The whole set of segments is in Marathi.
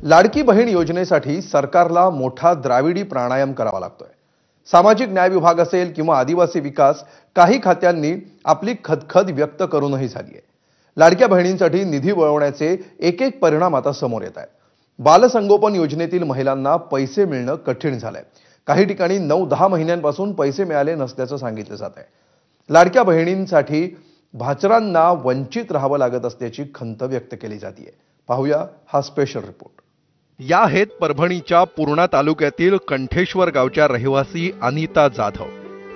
लाडकी बहीण योजनेसाठी सरकारला मोठा द्राविडी प्राणायाम करावा लागतोय। सामाजिक न्याय विभाग असेल किंवा आदिवासी विकास, काही खात्यांनी आपली खदखद व्यक्त करूनही झाली आहे। लाडक्या बहिणींसाठी निधी वळवण्याचे एक एक परिणाम आता समोर येत आहेत। बालसंगोपन योजनेतील महिलांना पैसे मिळणं कठीण झालंय। काही ठिकाणी 9-10 महिन्यांपासून पैसे मिळाले नसल्याचं सांगितलं जात आहे। लाडक्या बहिणींसाठी भाचरांना वंचित राहावं लागत असल्याची खंत व्यक्त केली जाते। पाहूया हा स्पेशल रिपोर्ट। या आहेत परभणीच्या पूर्णा तालुक्यातील कंठेश्वर गावच्या रहिवासी अनिता जाधव।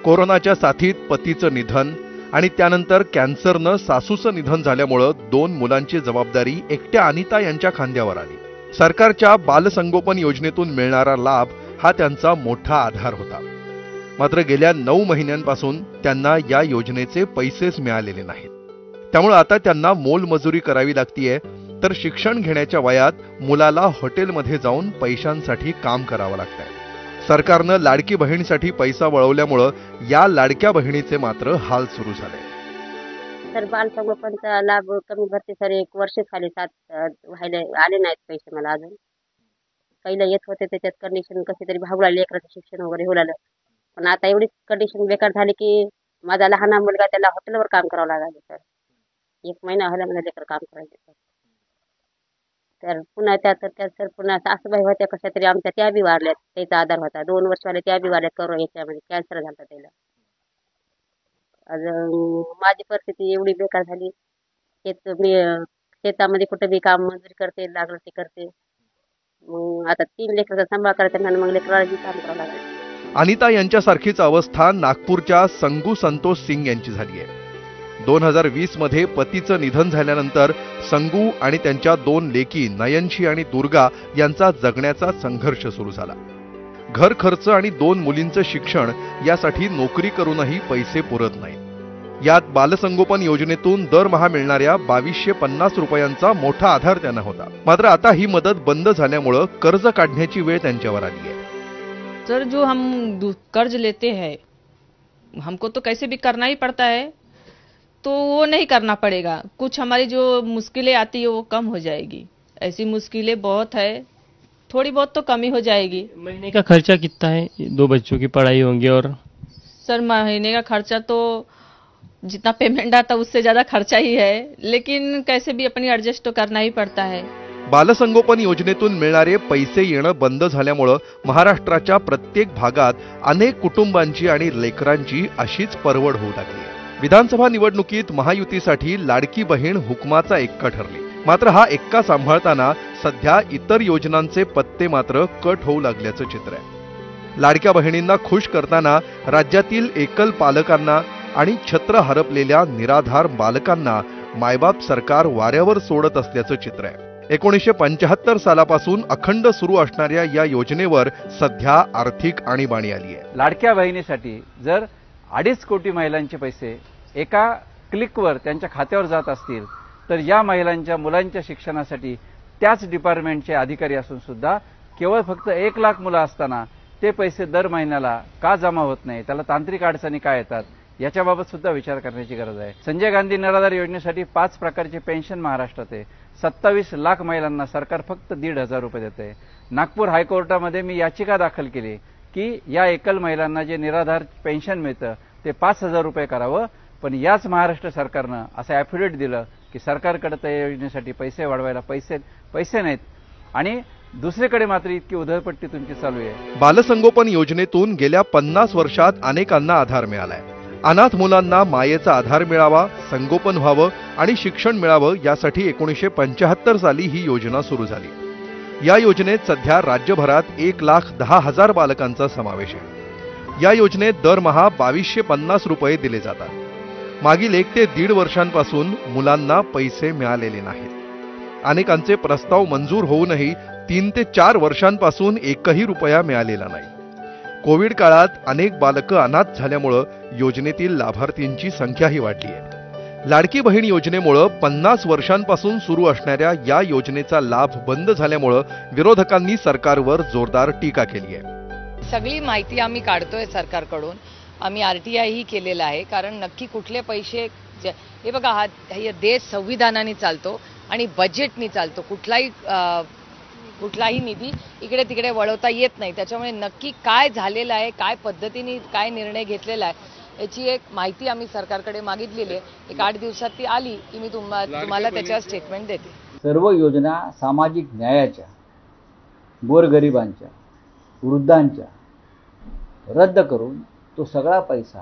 कोरोनाच्या साथीत पतीचं निधन आणि त्यानंतर कॅन्सरनं सासूचं निधन झाल्यामुळे 2 मुलांची जबाबदारी एकट्या अनिता यांच्या खांद्यावर आली। सरकारच्या बालसंगोपन योजनेतून मिळणारा लाभ हा त्यांचा मोठा आधार होता। मात्र गेल्या 9 महिन्यांपासून त्यांना या योजनेचे पैसेच मिळालेले नाहीत। त्यामुळे आता त्यांना मोलमजुरी करावी लागतीये, तर शिक्षण घेण्याच्या वयात मुलाला हॉटेलमध्ये जाऊन पैशांसाठी काम करावं लागतंय। सरकारनं लाडकी बहीणसाठी पैसा वळवल्यामुळे या लाडक्या बहिणीचे मात्र हाल सुरू झाले। सर, बालसंगोपनचा लाभ कमी भरते सर, 1 वर्ष खाली 7 व्हायला आले नाहीत पैसे मला अजून। पहिलं येत होते, त्याच्यात कंडिशन कशी तरी भागू लागली, लेकराचं शिक्षण वगैरे होऊ लागलं। पण आता एवढी कंडिशन बेकार झाली की माझा लहान मुलगा त्याला हॉटेलवर काम करावं लागलं सर। 1 महिना झाला मला लेकर काम करायचे सर। तर पुन्हा त्यात सर पुन्हा सासूबाई होत्या कशा तरी आमच्या, त्या बी वारल्यात, त्याचा आधार होता। 2 वर्ष झाले त्या बी वारल्यात, करोना याच्यामध्ये कॅन्सर झाला त्याला। अजून माझी परिस्थिती एवढी बेकार झाली की मी शेतामध्ये कुठे बी काम मजुरी करते, लागलं ते करते। मग आता 3 लेकराचा सांभाळ करायचा आणि मग लेकराला बी काम करावं लागलं। अनिता यांच्यासारखीच अवस्था नागपूरच्या संगू संतोष सिंग यांची झाली आहे। 2020 मध्ये पतीचं निधन झाल्यानंतर संगू आणि त्यांच्या 2 लेकी नयनशी आणि दुर्गा यांचा जगण्याचा संघर्ष सुरू झाला। घर खर्च आणि 2 मुलींचं शिक्षण यासाठी नोकरी करूनही पैसे पुरत नाहीत। यात बालसंगोपन योजनेतून दरमहा मिळणाऱ्या 2250 रुपयांचा मोठा आधार त्यांना होता। मात्र आता ही मदत बंद झाल्यामुळे कर्ज काढण्याची वेळ त्यांच्यावर आली आहे। सर, जो हम कर्ज लेते हैं, हमको तो कैसे भी करना ही पड़ता है, तो वो नहीं करना पड़ेगा। कुछ हमारी जो मुश्किलें आती है वो कम हो जाएगी। ऐसी मुश्किलें बहुत है, थोड़ी बहुत तो कमी हो जाएगी। महीने का खर्चा कितना है? 2 बच्चों की पढ़ाई होंगी। और सर, महीने का खर्चा तो जितना पेमेंट आता उससे ज्यादा खर्चा ही है, लेकिन कैसे भी अपनी एडजस्ट तो करना ही पड़ता है। बालसंगोपन योजनेतून मिळणारे पैसे येणं बंद झाल्यामुळे महाराष्ट्राच्या प्रत्येक भागात अनेक कुटुंबांची आणि लेकरांची अशीच परवड होऊ लागली। विधानसभा निवडणुकीत महायुतीसाठी लाडकी बहीण हुकमाचा एक्का ठरली। मात्र हा एक्का सांभाळताना सध्या इतर योजनांचे पत्ते मात्र कट होऊ लागल्याचं चित्र आहे। लाडक्या बहिणींना खुश करताना राज्यातील एकल पालकांना आणि छत्र हरपलेल्या निराधार बालकांना मायबाप सरकार वाऱ्यावर सोडत असल्याचं चित्र आहे। 1975 सालापासून अखंड सुरू असणाऱ्या या योजनेवर सध्या आर्थिक आणीबाणी आली आहे। लाडक्या बहिणीसाठी जर 2.5 कोटी महिलांचे पैसे एका क्लिकवर त्यांच्या खात्यावर जात असतील, तर या महिलांच्या मुलांच्या शिक्षणासाठी त्याच डिपार्टमेंटचे अधिकारी असून सुद्धा केवळ फक्त 1 लाख मुलं असताना ते पैसे दर महिन्याला का जमा होत नाही, त्याला तांत्रिक अडचणी काय येतात, याच्याबाबत सुद्धा विचार करण्याची गरज आहे। संजय गांधी निराधार योजनेसाठी 5 प्रकारचे पेन्शन महाराष्ट्रात आहे। 27 लाख महिलांना सरकार फक्त 1,500 रुपये देते। नागपूर हायकोर्टामध्ये मी याचिका दाखल केली की या एकल महिलांना जे निराधार पेन्शन मिळतं ते 5,000 रुपये करावं, पण याच महाराष्ट्र सरकारनं असं ॲफिडेव्हिट दिलं की सरकारकडे त्या योजनेसाठी पैसे वाढवायला पैसे नाहीत, आणि दुसरीकडे मात्र इतकी उधळपट्टी तुमची चालू आहे। बालसंगोपन योजनेतून गेल्या 50 वर्षात अनेकांना आधार मिळालाय। अनाथ मुलांना मायेचा आधार मिळावा, संगोपन व्हावं आणि शिक्षण मिळावं यासाठी 1975 साली ही योजना सुरू झाली। या योजनेत सध्या राज्यभरात 1,10,000 बालकांचा समावेश आहे। या योजनेत दरमहा 2250 रुपये दिले जातात। मागील 1 ते 1.5 वर्षांपासून मुलांना पैसे मिळालेले नाहीत। अनेकांचे प्रस्ताव मंजूर होऊनही 3 ते 4 वर्षांपासून 1ही रुपया मिळालेला नाही। कोविड काळात अनेक बालकं अनाथ झाल्यामुळे योजनेतील लाभार्थींची संख्याही वाढली आहे। लाडकी बहीण योजनेमुळे 50 वर्षांपासून सुरू असणाऱ्या या योजनेचा लाभ बंद झाल्यामुळे विरोधकांनी सरकारवर जोरदार टीका केली आहे। सगळी माहिती आम्ही काढतोय सरकारकडून। आम्ही RTI ही केलेला आहे, कारण नक्की कुठले पैसे, हे बघा, हा देश संविधानाने चालतो आणि बजेटनी चालतो। कुठलाही कुठलाही निधी इकडे तिकडे वळवता येत नाही. त्याच्यामुळे नक्की काय झालेलं आहे, काय पद्धतीने काय निर्णय घेतलेला आहे याची एक माहिती आम्ही सरकारकडे मागितलेली आहे. एक 8 दिवसात ती आली की मी तुम्हाला त्याच्यावर स्टेटमेंट देते. सर्व योजना सामाजिक न्यायाच्या, गोरगरिबांच्या, वृद्धांच्या रद्द करून तो सगळा पैसा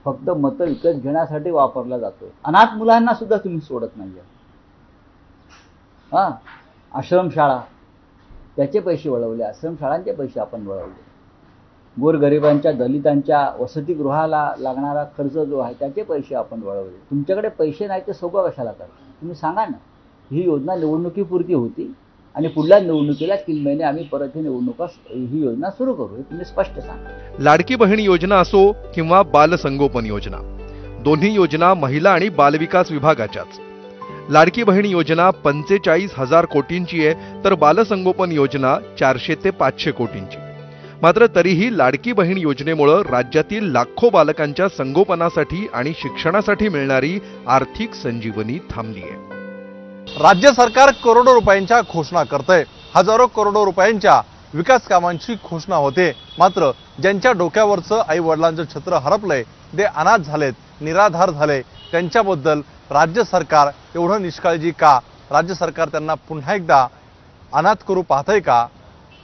फक्त मतं विकत घेण्यासाठी वापरला जातोय. अनाथ मुलांना सुद्धा तुम्ही सोडत नाही. आश्रमशाळा त्याचे पैसे वळवले, आश्रमशाळांचे पैसे आपण वळवले. गोरगरिबांच्या, दलितांच्या वसतिगृहाला लागणारा खर्च जो आहे त्याचे पैसे आपण वळवले. तुमच्याकडे पैसे नाही ते सगळं कशाला करता तुम्ही सांगा ना. ही योजना निवडणुकीपुरती होती आणि पुढल्या निवडणुकीला 3 महिने आम्ही परत ही योजना सुरू करू, हे तुम्ही स्पष्ट सांगा. लाडकी बहीण योजना असो किंवा बालसंगोपन योजना, दोन्ही योजना महिला आणि बालविकास विभागाच्याच. लाडकी बहीण योजना 45,000 कोटींची आहे, तर बालसंगोपन योजना 400 ते 500 कोटींची. मात्र तरीही लाडकी बहीण योजनेमुळे राज्यातील लाखो बालकांच्या संगोपनासाठी आणि शिक्षणासाठी मिळणारी आर्थिक संजीवनी थांबली आहे. राज्य सरकार करोडो रुपयांच्या घोषणा करतंय, हजारो करोडो रुपयांच्या विकास कामांची घोषणा होते. मात्र ज्यांच्या डोक्यावरचं आई वडिलांचं छत्र हरपलंय, ते अनाथ झालेत, निराधार झाले, त्यांच्याबद्दल राज्य सरकार एवढं निष्काळजी का? राज्य सरकार त्यांना पुन्हा एकदा अनाथ करू पाहतंय का?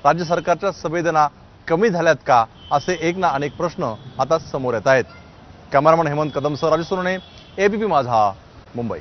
राज्य सरकारच्या संवेदना कमी झाल्यात का? असे एक ना अनेक प्रश्न आता समोर येत आहेत. कॅमेरामन हेमंत कदमसह राजू सोनवणे, ABP माझा, मुंबई.